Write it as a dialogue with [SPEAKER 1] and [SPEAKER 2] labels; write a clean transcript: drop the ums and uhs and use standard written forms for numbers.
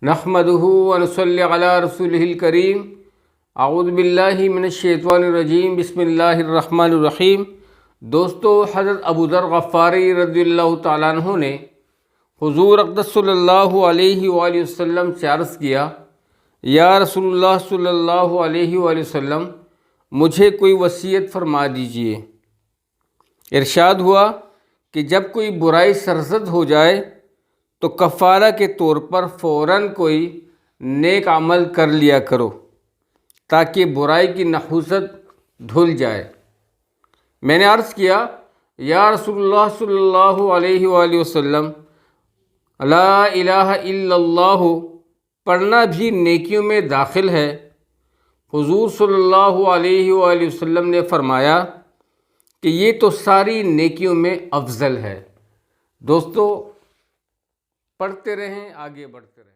[SPEAKER 1] نحمدہ ونصلی علی رسولہ الکریم اعوذ باللہ من الشیطان الرجیم بسم اللہ الرحمن الرحیم۔ دوستو، حضرت ابو ذر غفاری رضی اللہ تعالیٰ عنہ نے حضور اقدس صلی اللہ علیہ وآلہ وسلم سے عرض کیا، یا رسول اللہ صلی اللہ علیہ وآلہ وسلم، مجھے کوئی وصیت فرما دیجئے۔ ارشاد ہوا کہ جب کوئی برائی سرزد ہو جائے تو کفارہ کے طور پر فوراً کوئی نیک عمل کر لیا کرو تاکہ برائی کی نحوست دھل جائے۔ میں نے عرض کیا، یا رسول اللہ صلی اللہ علیہ وآلہ وسلم، لا الہ الا اللہ پڑھنا بھی نیکیوں میں داخل ہے؟ حضور صلی اللہ علیہ وآلہ وسلم نے فرمایا کہ یہ تو ساری نیکیوں میں افضل ہے۔ دوستو، پڑھتے رہیں، آگے بڑھتے رہیں۔